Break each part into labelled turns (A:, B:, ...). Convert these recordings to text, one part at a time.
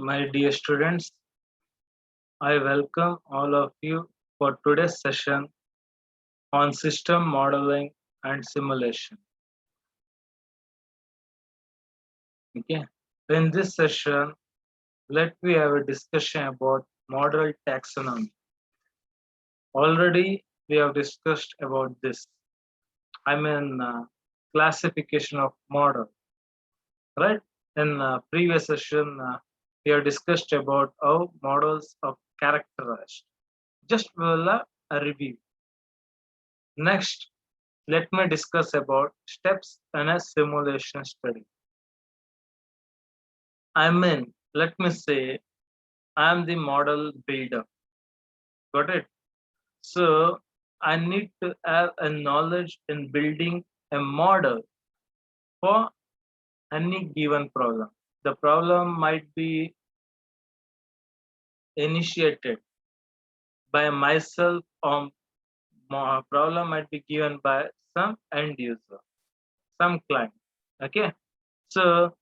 A: My dear students, I welcome all of you for today's session on system modeling and simulation. Okay. In this session, let me have a discussion about model taxonomy. Already we have discussed about this. I mean classification of model, right? In previous session, we have discussed about how models are characterized. Just will a review. Next, let me discuss about steps in a simulation study. Let me say, I am the model builder. Got it? So I need to have a knowledge in building a model for any given problem. The problem might be initiated by myself or problem might be given by some end user, some client. Okay. So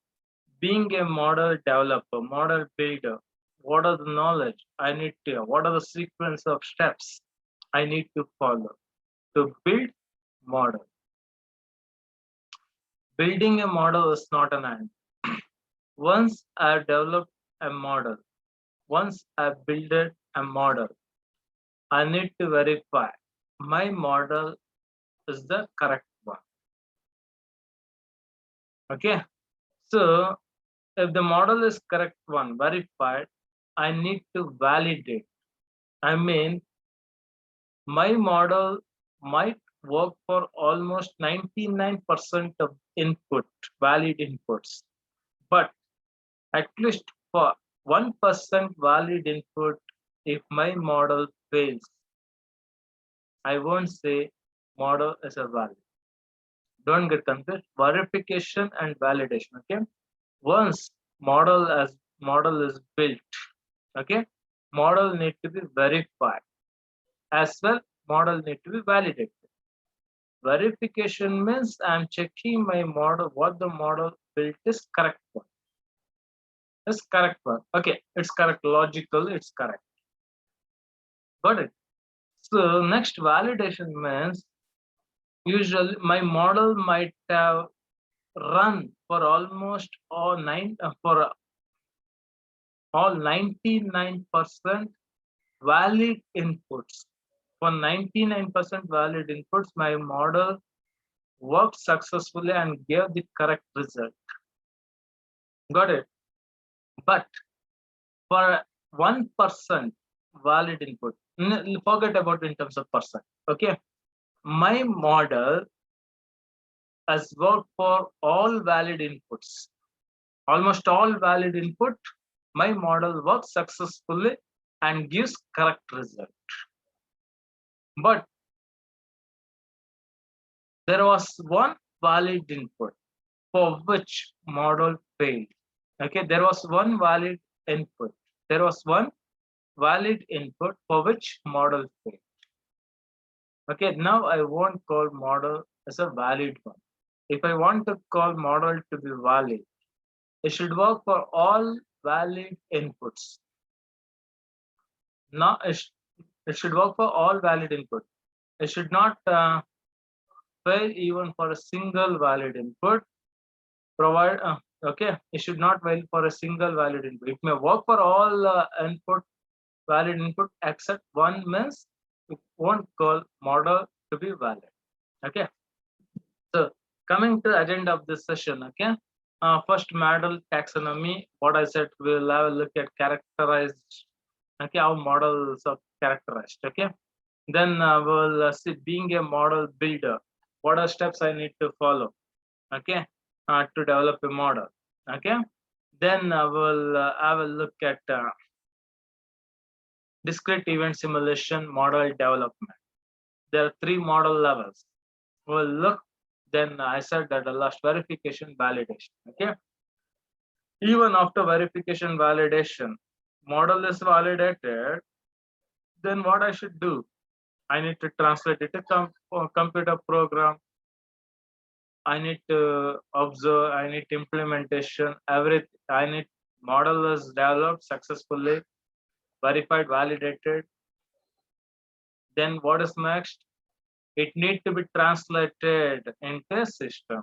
A: being a model developer, model builder, what are the knowledge I need to, what are the sequence of steps I need to follow to build model? Building a model is not an end. Once I develop a model, once I build a model, I need to verify my model is the correct one. Okay. So if the model is correct one, verified, I need to validate. I mean, my model might work for almost 99% of input, valid inputs, but at least for 1% valid input, if my model fails, I won't say model is a valid. Don't get confused. Verification and validation. Okay. Once model is built, okay, model need to be verified as well. Model need to be validated. Verification means I'm checking my model, what the model built is correct one. Is correct one. Okay, it's correct, logical, it's correct. Got it? So next validation means usually my model might have run for almost all 99% valid inputs. For 99% valid inputs, my model worked successfully and gave the correct result. Got it? But for 1% valid input, forget about in terms of percent. Okay, my model has worked for all valid inputs. Almost all valid input, my model works successfully and gives correct result. But there was one valid input for which model failed. Okay, there was one valid input. There was one valid input for which model failed. Okay, now I won't call model as a valid one. If I want to call model to be valid, it should work for all valid inputs. Now it should work for all valid input. It should not fail even for a single valid input. Provide okay, it should not fail for a single valid input. It may work for all valid input except one, means it won't call model to be valid. Okay. So coming to the agenda of this session, okay. First, model taxonomy. What I said, we'll have a look at characterized. Okay, how models are characterized. Okay. Then we'll see being a model builder. What are steps I need to follow? Okay, to develop a model. Okay. Then we'll have a look at discrete event simulation model development. There are 3 model levels. We'll look. Then I said that the last verification validation. Okay. Even after verification validation, model is validated. Then what I should do? I need to translate it to computer program. I need to observe. I need implementation. Everything. I need Model is developed successfully, verified, validated. Then what is next? It needs to be translated into a system.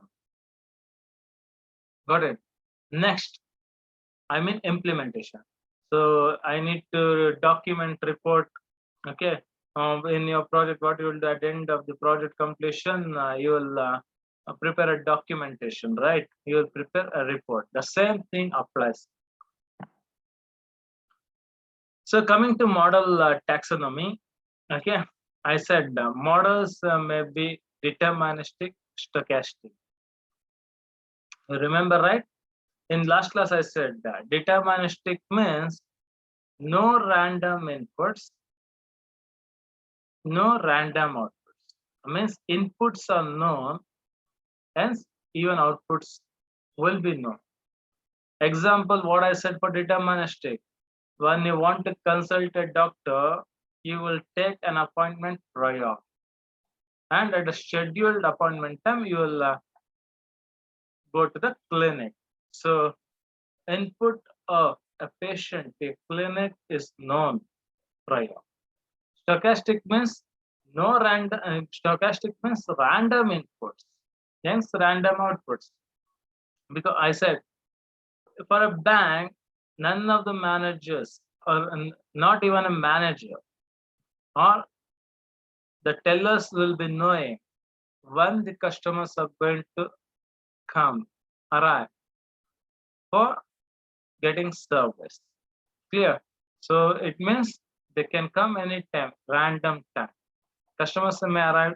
A: Got it? Next, I mean implementation. So I need to document, report. Okay. In your project, what you will do at the end of the project completion, you will prepare a documentation, right? You will prepare a report. The same thing applies. So coming to model taxonomy, okay, I said models may be deterministic, stochastic. You remember, right? In last class, I said that deterministic means no random inputs, no random outputs. Means inputs are known, hence even outputs will be known. Example, what I said for deterministic. When you want to consult a doctor, you will take an appointment prior. And at a scheduled appointment time, you will go to the clinic. So input of a patient to clinic is known prior. Stochastic means no random. Stochastic means random inputs, hence random outputs. Because I said for a bank, none of the managers, or not even a manager, or the tellers will be knowing when the customers are going to arrive for getting service. Clear? So it means they can come anytime, random time. Customers may arrive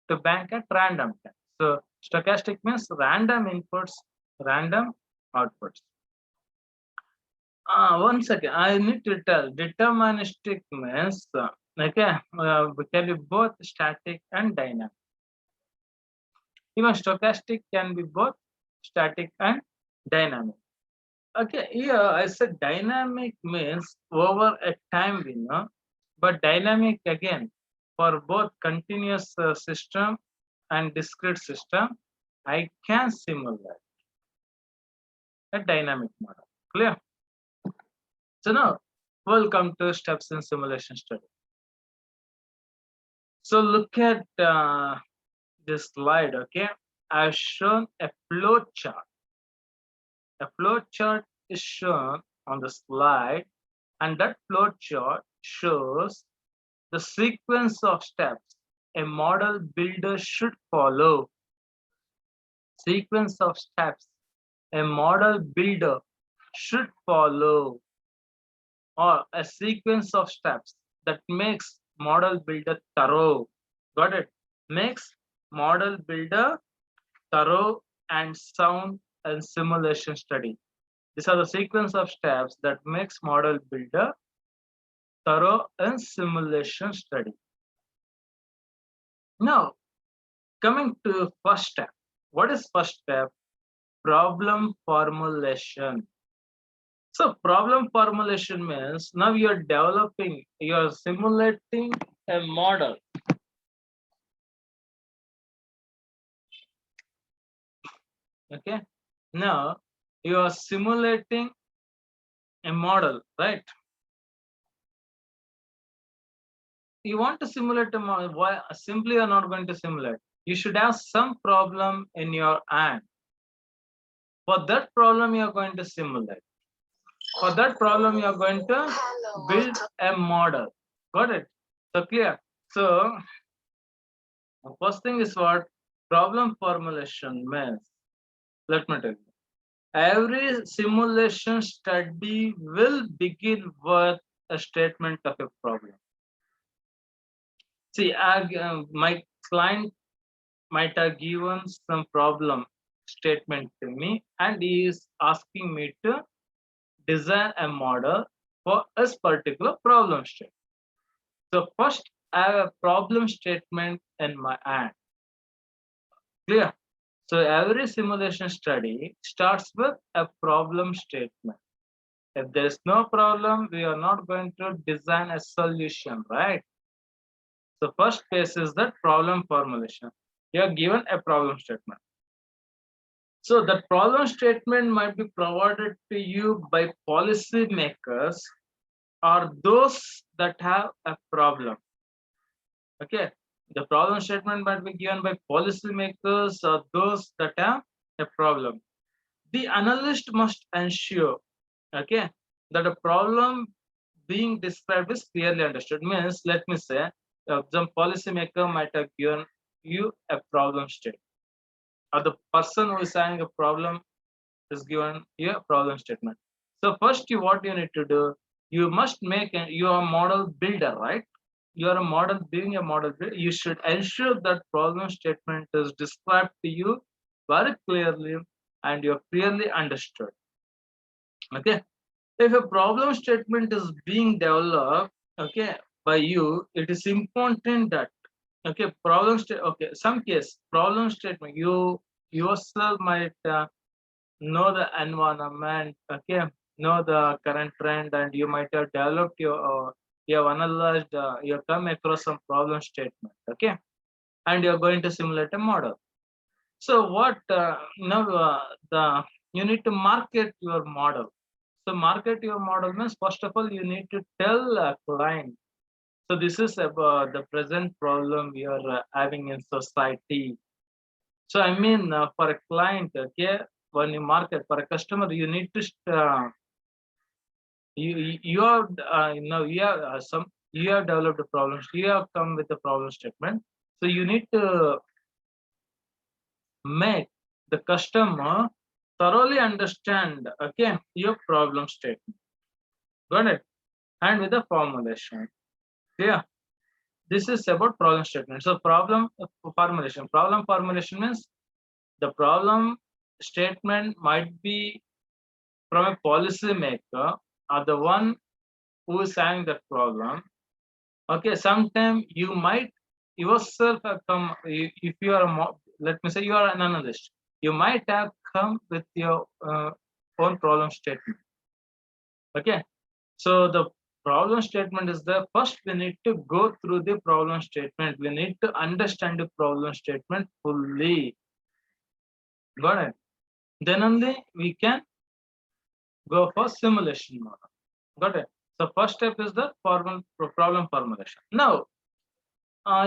A: to bank at random time. So stochastic means random inputs, random outputs. One second, I need to tell. Deterministic means can be both static and dynamic. Even stochastic can be both static and dynamic. Okay, here I said dynamic means over a time we know, but dynamic again for both continuous system and discrete system, I can simulate a dynamic model. Clear? So now we'll come to steps in simulation study. So look at this slide. Okay, I've shown a flow chart. A flow chart is shown on the slide, and that flow chart shows the sequence of steps a model builder should follow. Sequence of steps a model builder should follow, or a sequence of steps that makes model builder thorough. Got it? Makes model builder thorough and sound and simulation study. These are the sequence of steps that makes model builder thorough and simulation study. Now, coming to first step. What is first step? Problem formulation. So problem formulation means now you're developing, you're simulating a model. Okay. Now you are simulating a model, right? You want to simulate a model. Why simply you're not going to simulate? You should have some problem in your hand. For that problem, you're going to simulate. For that problem, you're going to build a model. Got it? So clear. So the first thing is what problem formulation means. Let me tell you. Every simulation study will begin with a statement of a problem. See, my client might have given some problem statement to me, and he is asking me to design a model for a particular problem statement. So first, I have a problem statement in my hand. Clear? So every simulation study starts with a problem statement. If there is no problem, we are not going to design a solution, right? So first phase is that problem formulation. You are given a problem statement. So the problem statement might be provided to you by policymakers or those that have a problem. Okay, the problem statement might be given by policymakers or those that have a problem. The analyst must ensure, okay, that a problem being described is clearly understood. Means, let me say, some policymaker might have given you a problem statement, or the person who is having a problem is given you a problem statement. So first, what you need to do, you must make you are a model builder, right? You are a model, being a model builder, you should ensure that problem statement is described to you very clearly and you're clearly understood. Okay, if a problem statement is being developed, okay, by you, it is important that, okay, okay, some case problem statement, you yourself might know the environment, okay, know the current trend, and you might have developed your you have analyzed, you have come across some problem statement, okay, and you're going to simulate a model. So what now the you need to market your model. So market your model means, first of all, you need to tell a client. So this is about the present problem we are having in society. So I mean, for a client, okay, when you market for a customer, you need to you have you have you have developed a problem. You have come with a problem statement. So you need to make the customer thoroughly understand, okay, your problem statement. Got it? And with the formulation. Yeah, this is about problem statement. So problem formulation. Problem formulation means the problem statement might be from a policy maker or the one who is having that problem. Okay, sometimes you might yourself have come, if you are let me say you are an analyst, you might have come with your own problem statement. Okay, so the problem statement is the first, we need to go through the problem statement, we need to understand the problem statement fully. Got it? Then only we can go for simulation model. Got it? So first step is the problem formulation. Now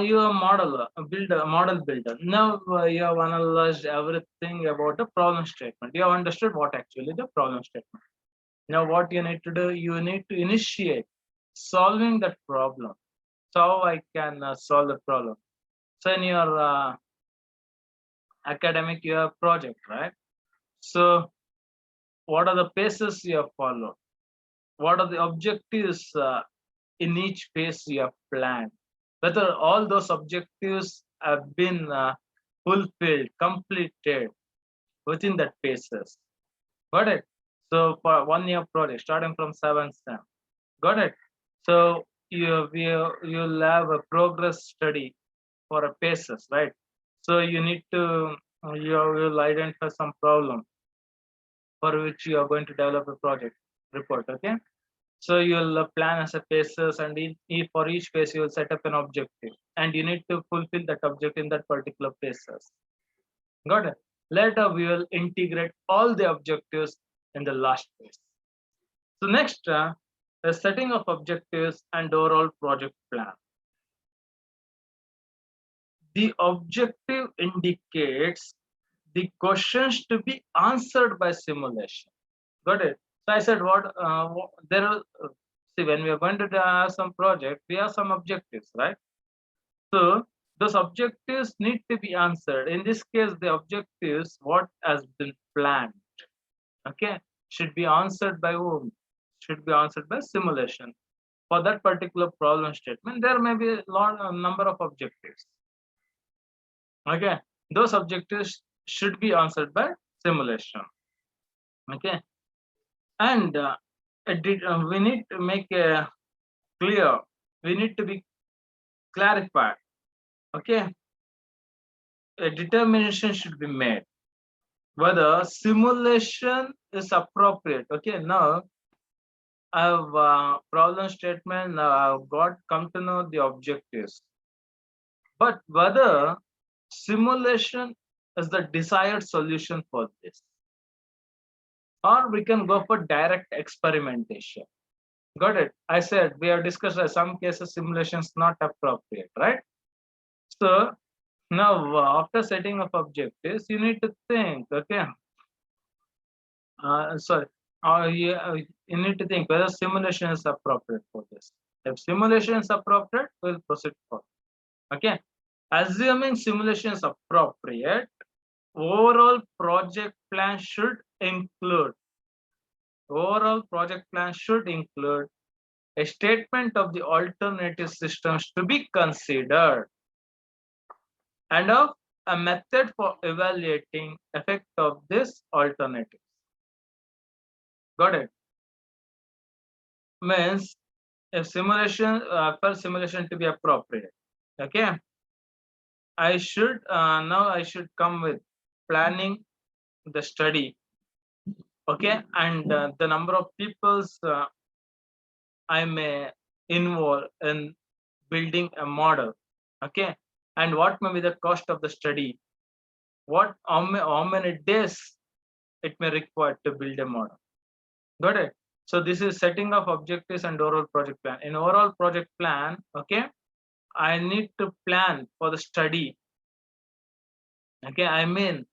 A: you are model builder. Now you have analyzed everything about the problem statement. You have understood what actually the problem statement. Now what you need to do, you need to initiate solving that problem. So how I can solve the problem. So in your academic, you have project, right? So what are the phases you have followed? What are the objectives in each phase you have planned? Whether all those objectives have been fulfilled, completed within that phases. Got it? So for 1 year project, starting from 7th sem. Got it? So you'll have a progress study for a phases, right? So you need to you will identify some problem for which you are going to develop a project report. Okay, so you'll plan as a phases, and for each phase you will set up an objective, and you need to fulfill that objective in that particular phases. Got it? Later we will integrate all the objectives in the last phase. So next, the setting of objectives and overall project plan. The objective indicates the questions to be answered by simulation. Got it? So I said there are, see, when we are going to have some project, we have some objectives, right? So those objectives need to be answered. In this case, the objectives, what has been planned, okay, should be answered by whom? Should be answered by simulation. For that particular problem statement, there may be a number of objectives. Okay, those objectives should be answered by simulation. Okay, and we need to make a clear, we need to be clarified. Okay, a determination should be made whether simulation is appropriate. Okay, now I have problem statement, now I've come to know the objectives, but whether simulation is the desired solution for this. Or we can go for direct experimentation. Got it? I said we have discussed some cases simulations not appropriate, right? So now after setting up objectives, you need to think, okay? Sorry, you need to think whether simulation is appropriate for this. If simulation is appropriate, we'll proceed forward. Okay, assuming simulation is appropriate, overall project plan should include a statement of the alternative systems to be considered and of a method for evaluating effect of this alternative. Got it? Means if simulation for simulation to be appropriate, okay, I should now I should come with planning the study, okay, and the number of peoples I may involve in building a model, okay, and what may be the cost of the study, how many days it may require to build a model. Got it? So this is setting of objectives and overall project plan. In overall project plan, okay, I need to plan for the study. Okay, I mean,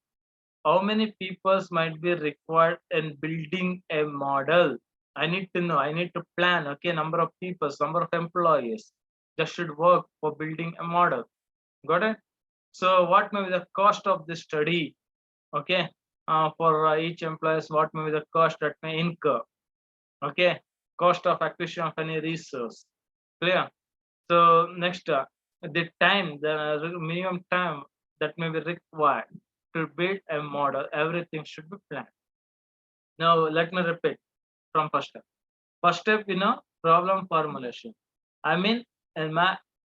A: how many peoples might be required in building a model? I need to know. I need to plan. Okay, number of people, number of employees that should work for building a model. Got it? So what may be the cost of this study? Okay, for each employee, what may be the cost that may incur? Okay, cost of acquisition of any resource. Clear? So next, the time, the minimum time that may be required to build a model, everything should be planned. Now let me repeat from first step. First step, problem formulation. I mean, and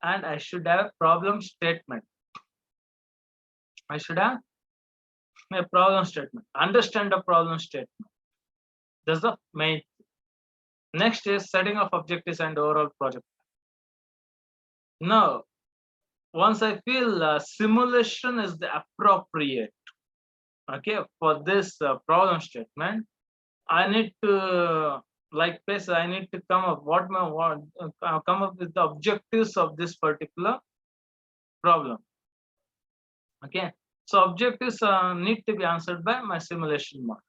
A: I should have problem statement. I should have a problem statement. Understand the problem statement. That's the main. Next is setting of objectives and overall project. Now, once I feel simulation is the appropriate, okay, for this problem statement, I need to I need to come up come up with the objectives of this particular problem. Okay, so objectives need to be answered by my simulation model.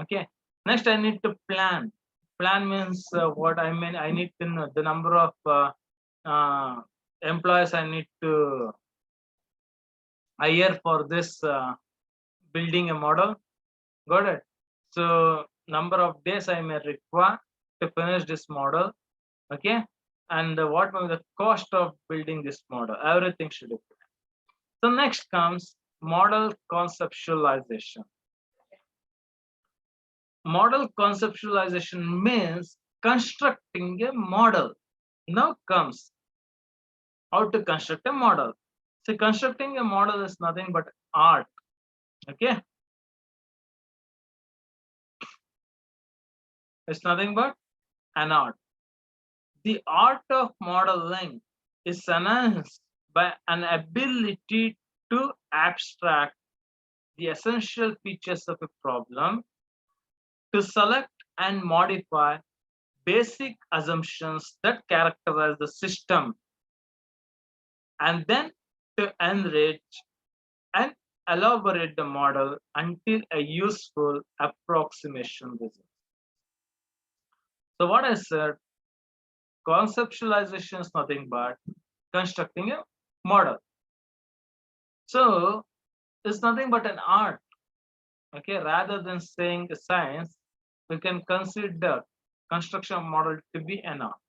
A: Okay, next I need to plan. Plan means what I mean. I need to know the number of employees I need to hire for this building a model. Got it? So number of days I may require to finish this model. Okay, and what will be the cost of building this model? Everything should be planned. So next comes model conceptualization. Model conceptualization means constructing a model. Now comes how to construct a model. So constructing a model is nothing but art. Okay, it's nothing but an art. The art of modeling is enhanced by an ability to abstract the essential features of a problem, to select and modify basic assumptions that characterize the system, and then to enrich and elaborate the model until a useful approximation results. So what I said, conceptualization is nothing but constructing a model. So it's nothing but an art. Okay, rather than saying a science, we can consider construction model to be an art.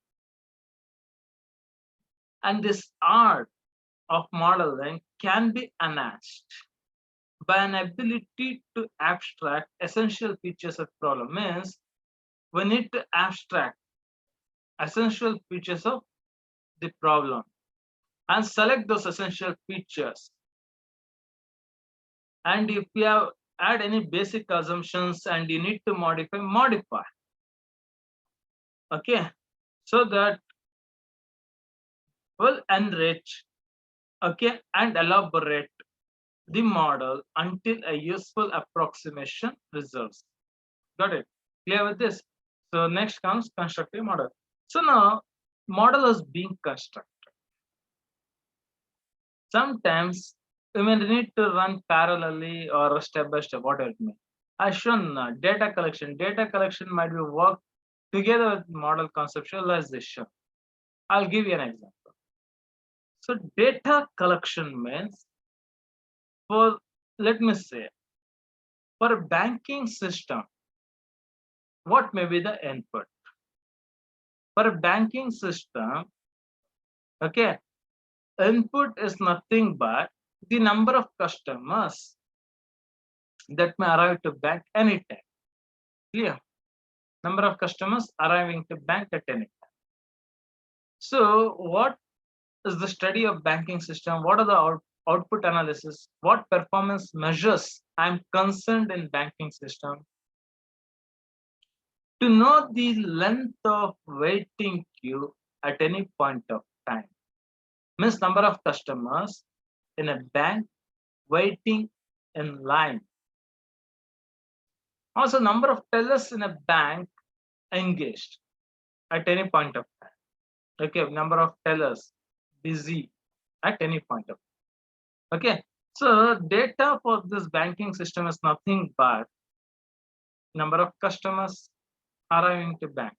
A: And this art of modeling can be enhanced by an ability to abstract essential features of problem. Means we need to abstract essential features of the problem and select those essential features. And if you have add any basic assumptions and you need to modify. Okay, so that will enrich, okay, and elaborate the model until a useful approximation results. Got it? Clear with this? So next comes constructive model. So now model is being constructed. Sometimes we may need to run parallelly or step by step, whatever it may. As shown, data collection. Data collection might be worked together with model conceptualization. I'll give you an example. So data collection means, for let me say, for a banking system, what may be the input? For a banking system, okay, input is nothing but the number of customers that may arrive to bank anytime. Clear? Number of customers arriving to bank at any time. So what is the study of banking system? What are the output analysis? What performance measures I'm concerned in banking system? To know the length of waiting queue at any point of time. Means number of customers in a bank waiting in line. Also number of tellers in a bank engaged at any point of time. Okay, number of tellers busy at any point of time. Okay, so data for this banking system is nothing but number of customers arriving to bank.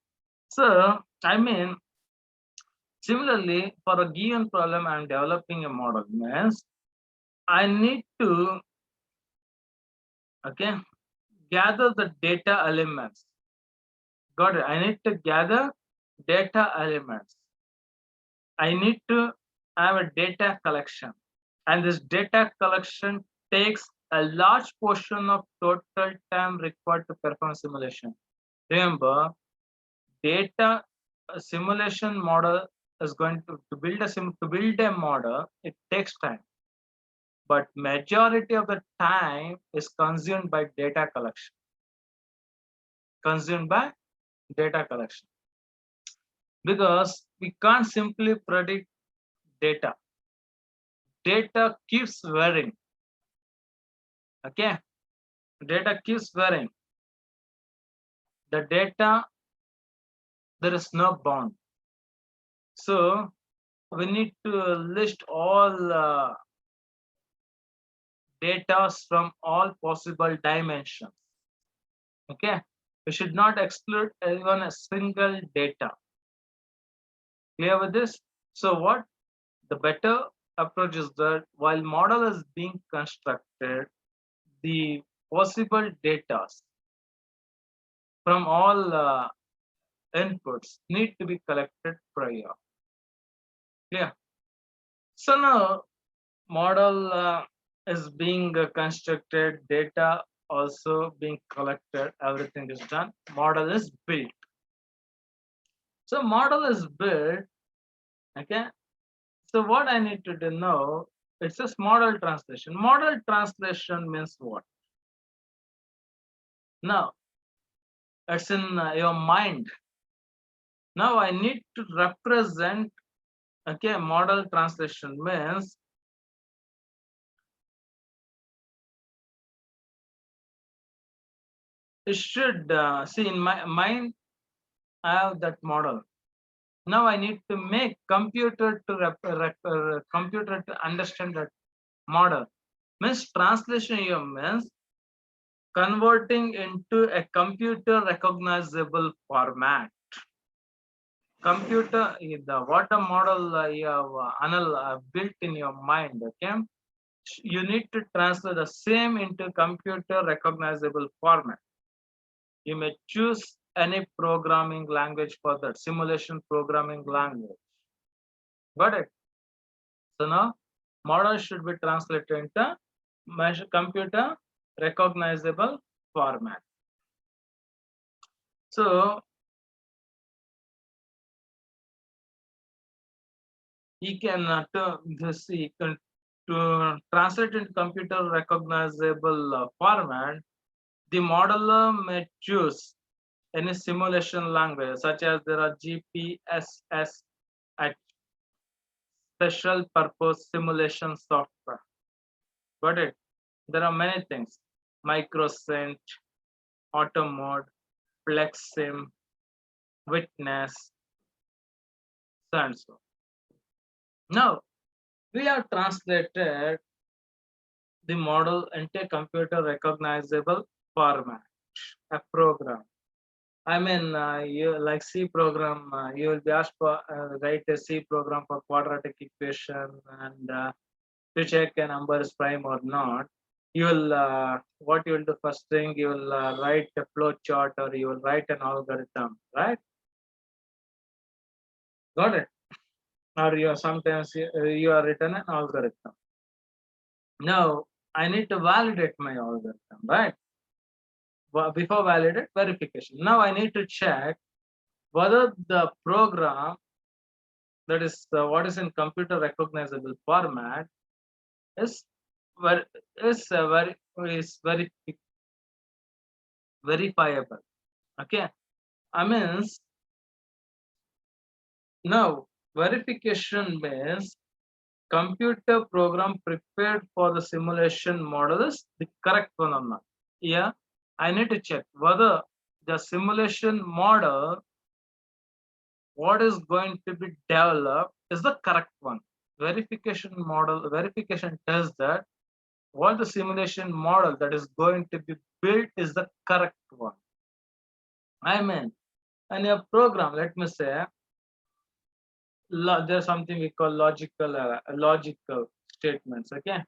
A: So I mean, similarly, for a given problem, I'm developing a model. Means I need to, okay, gather the data elements. Got it? I need to gather data elements. I need to have a data collection, and this data collection takes a large portion of total time required to perform simulation. Remember, data simulation model is going to build a model. It takes time, but majority of the time is consumed by data collection. Consumed by data collection, because we can't simply predict data. Data keeps varying. Okay, data keeps varying. The data, there is no bound. So we need to list all data from all possible dimensions. Okay, we should not exclude even a single data. Clear with this? So what the better approach is that while model is being constructed, the possible data from all inputs need to be collected prior. Yeah. So now model is being constructed, data also being collected, everything is done. Model is built. So model is built. Okay. So what I need to do now, it's a model translation. Model translation means what? Now it's in your mind. Now I need to represent. Okay, model translation means it should see in my mind. I have that model. Now I need to make computer to understand that model. Means translation here means converting into a computer recognizable format. Computer, the what a model you have built in your mind. Okay, you need to translate the same into computer recognizable format. You may choose any programming language for that, simulation programming language. Got it? So now model should be translated into computer recognizable format. So you can to translate into computer recognizable format. The modeler may choose any simulation language, such as there are GPSS at special purpose simulation software. Got it? There are many things: microsint, auto mode, flexsim, witness, so and so. Now we have translated the model into a computer recognizable format, a program. I mean, you like C program, you will be asked for write a C program for quadratic equation and to check a number is prime or not. You will what you will do first thing, you will write a flow chart or you will write an algorithm, right? Got it? Or you sometimes you are written an algorithm. Now I need to validate my algorithm, right? Before validate, verification. Now I need to check whether the program, that is what is in computer recognizable format, is ver- is very is very verifiable. Okay, I means now verification means computer program prepared for the simulation model is the correct one or not. Yeah, I need to check whether the simulation model what is going to be developed is the correct one. Verification tells that what the simulation model that is going to be built is the correct one. I mean, in a program, let me say, there's something we call logical statements. Okay,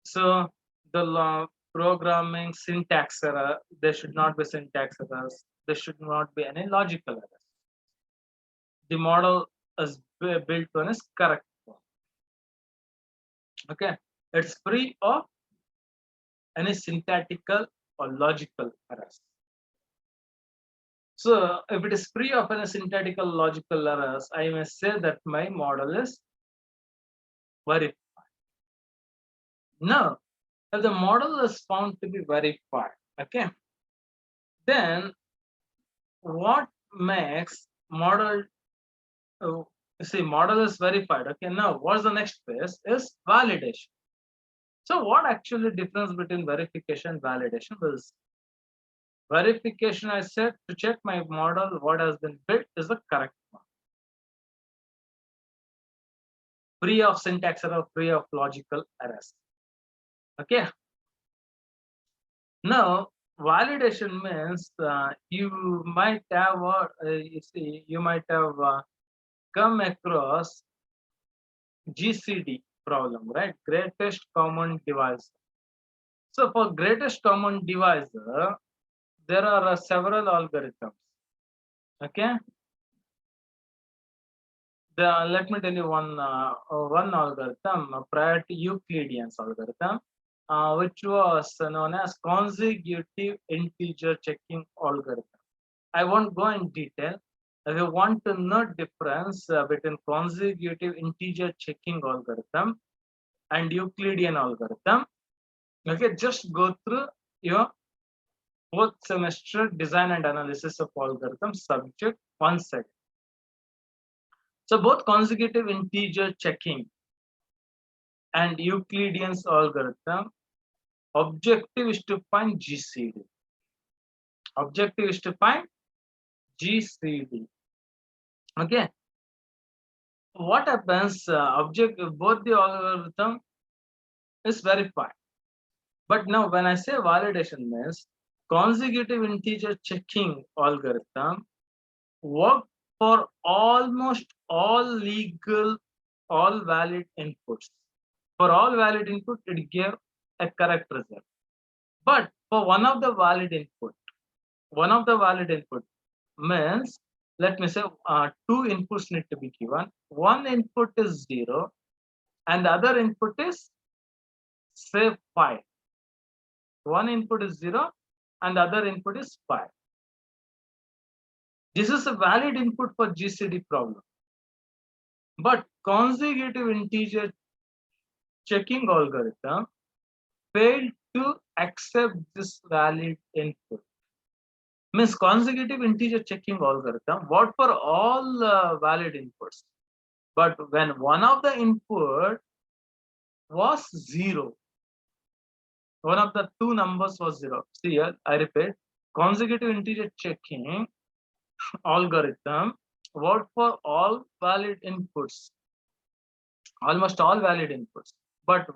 A: so the programming syntax error, there should not be syntax errors. There should not be any logical errors. The model is built on is correct one. Okay, it's free of any syntactical or logical errors. So if it is free of any syntactical logical errors, I may say that my model is verified. Now, if the model is found to be verified, okay, then what makes model, see, model is verified. Okay, now what's the next phase is validation. So what actually difference between verification and validation is verification, I said, to check my model, what has been built is the correct one. Free of syntax error, free of logical errors. Okay. Now, validation means you might have, you might have come across GCD problem, right? Greatest common divisor. So for greatest common divisor, there are several algorithms. Okay. Let me tell you one algorithm prior to Euclidean's algorithm, which was known as consecutive integer checking algorithm. I won't go in detail. If you want to know difference between consecutive integer checking algorithm and Euclidean algorithm, okay, just go through your fourth semester design and analysis of algorithm subject 1 second. So both consecutive integer checking and Euclidean's algorithm, objective is to find GCD. Objective is to find GCD. Okay. What happens? Both the algorithm is verified. But now, when I say validation means consecutive integer checking algorithm work for almost all legal, all valid inputs. For all valid input, it gave a correct result. But for one of the valid input means, let me say, two inputs need to be given. One input is 0 and the other input is say 5. One input is 0 and the other input is 5. This is a valid input for GCD problem. But consecutive integer checking algorithm failed to accept this valid input. Means consecutive integer checking algorithm worked for all valid inputs. But when one of the input was 0, one of the two numbers was 0. See here, I repeat, consecutive integer checking algorithm work for all valid inputs, almost all valid inputs, but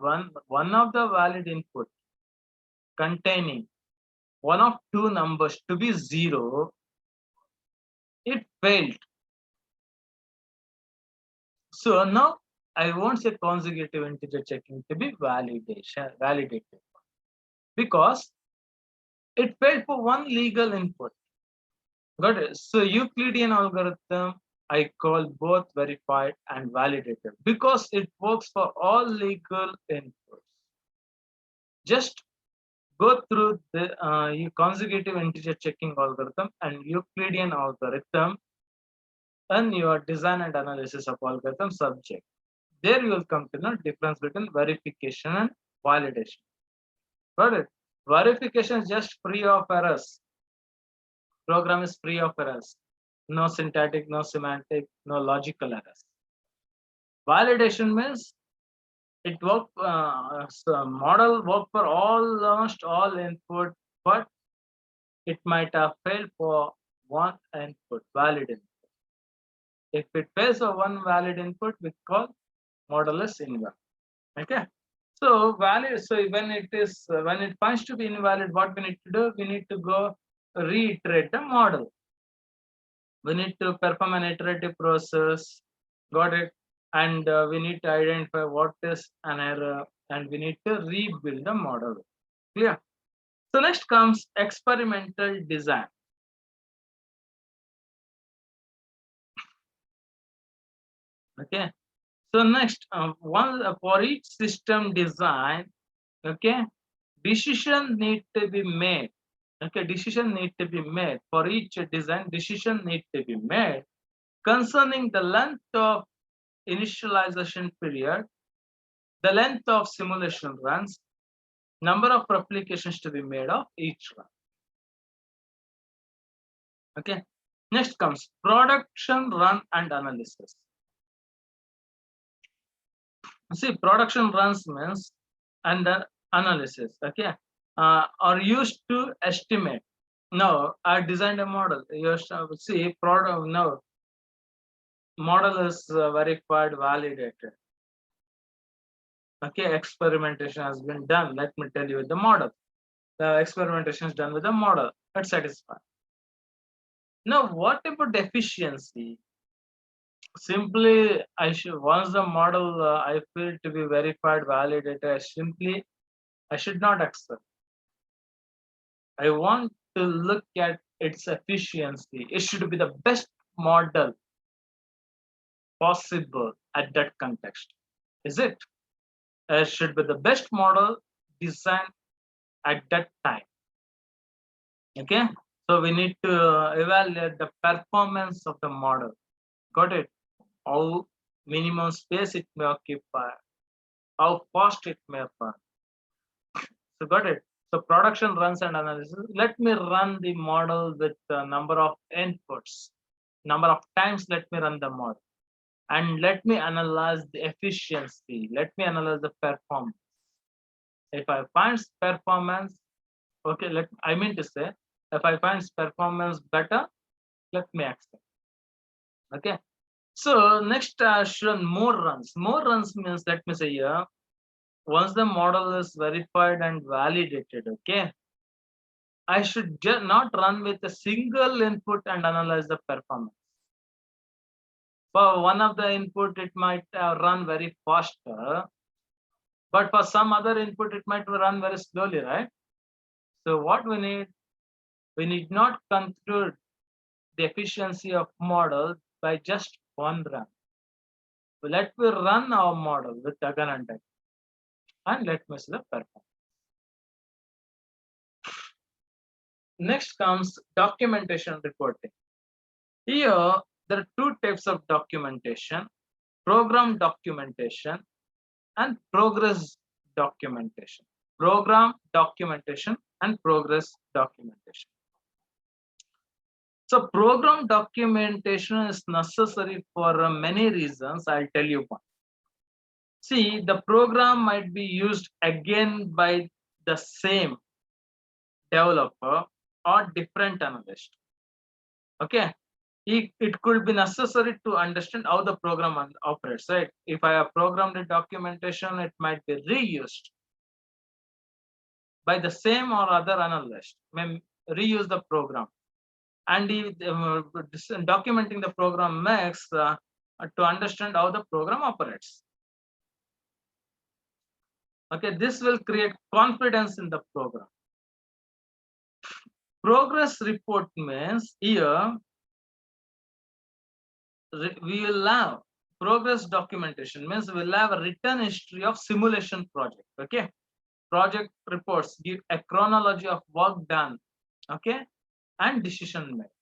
A: one of the valid input containing one of two numbers to be 0, it failed. So now I won't say consecutive integer checking to be validated because it failed for one legal input. Got it? So Euclidean algorithm I call both verified and validated because it works for all legal inputs. Just go through the consecutive integer checking algorithm and Euclidean algorithm and your design and analysis of algorithm subject. There you will come to know difference between verification and validation. Got it? Verification is just free of errors. Program is free of errors. No syntactic, no semantic, no logical errors. Validation means it work model work for almost all input, but it might have failed for one input, valid input. If it fails for one valid input, we call model is invalid. Okay. So valid. So when it finds to be invalid, what we need to do? We need to go reiterate the model. We need to perform an iterative process. Got it? And we need to identify what is an error, and we need to rebuild the model. Clear? So next comes experimental design. Okay. So next, for each system design, okay, decision need to be made. Okay, decision need to be made for each design. Decision need to be made concerning the length of initialization period, the length of simulation runs, number of replications to be made of each run. Okay. Next comes production run and analysis. See, production runs means and the analysis, okay, are used to estimate. Now, I designed a model. You see, product now model is verified, validated. Okay, experimentation has been done. Let me tell you the model. The experimentation is done with the model. Let's satisfy. Now, what about efficiency? Simply, I should once the model I feel to be verified, validated. I should not accept. I want to look at its efficiency. It should be the best model possible at that context. Is it? It should be the best model designed at that time. Okay. So we need to evaluate the performance of the model. Got it? How minimum space it may occupy, how fast it may run. So got it? So production runs and analysis. Let me run the model with the number of inputs, number of times let me run the model. And let me analyze the efficiency. Let me analyze the performance. If I find performance, okay, I mean to say, if I find performance better, let me accept. Okay. So next, shown more runs. More runs means, let me say here, once the model is verified and validated, okay, I should not run with a single input and analyze the performance. For one of the input, it might run very faster, but for some other input, it might run very slowly, right? So what we need not conclude the efficiency of model by just one run. So let me run our model with again and again, and let me see the performance. Next comes documentation reporting. Here, there are two types of documentation: program documentation and progress documentation. Program documentation and progress documentation. So program documentation is necessary for many reasons. I'll tell you one. See, the program might be used again by the same developer or different analyst. Okay, it could be necessary to understand how the program operates, right? If I have programmed the documentation, it might be reused by the same or other analyst, may reuse the program. And documenting the program makes to understand how the program operates. Okay, this will create confidence in the program. Progress report means here we will have progress documentation means we'll have a written history of simulation project. Okay, project reports give a chronology of work done, okay, and decision made.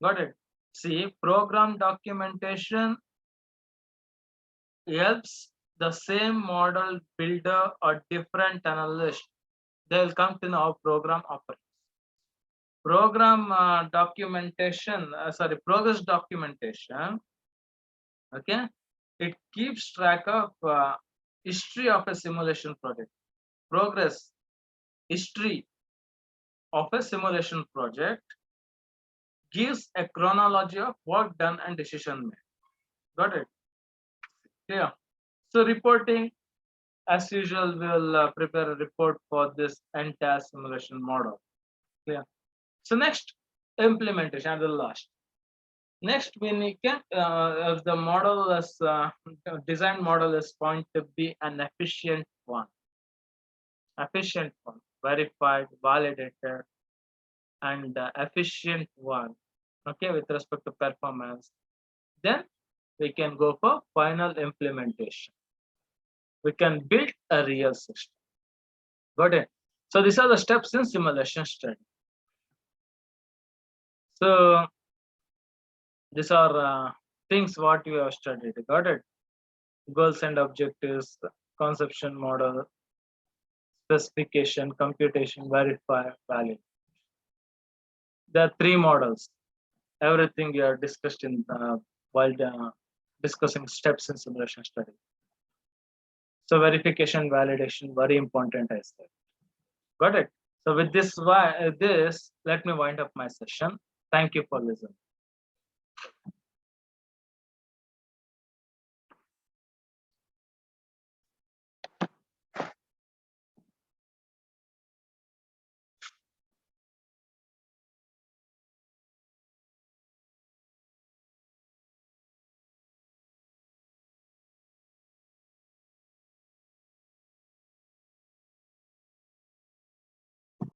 A: Got it? See, program documentation helps the same model builder or different analyst. They will come to know how program operates. Program documentation, progress documentation. Okay, it keeps track of history of a simulation project. Progress history of a simulation project gives a chronology of work done and decision made. Got it? Yeah. So reporting, as usual, we will prepare a report for this entire simulation model. Yeah. So next, implementation and the last. Next, we can if the model is design model is going to be an efficient one, verified, validated, and efficient one. Okay, with respect to performance, then we can go for final implementation. We can build a real system. Got it? So these are the steps in simulation study. So these are things what we have studied. Got it? Goals and objectives, conception model, specification, computation, verify, validate. There are three models. Everything you have discussed in while discussing steps in simulation study. So verification, validation, very important, I said. Got it? So with this, let me wind up my session. Thank you for listening.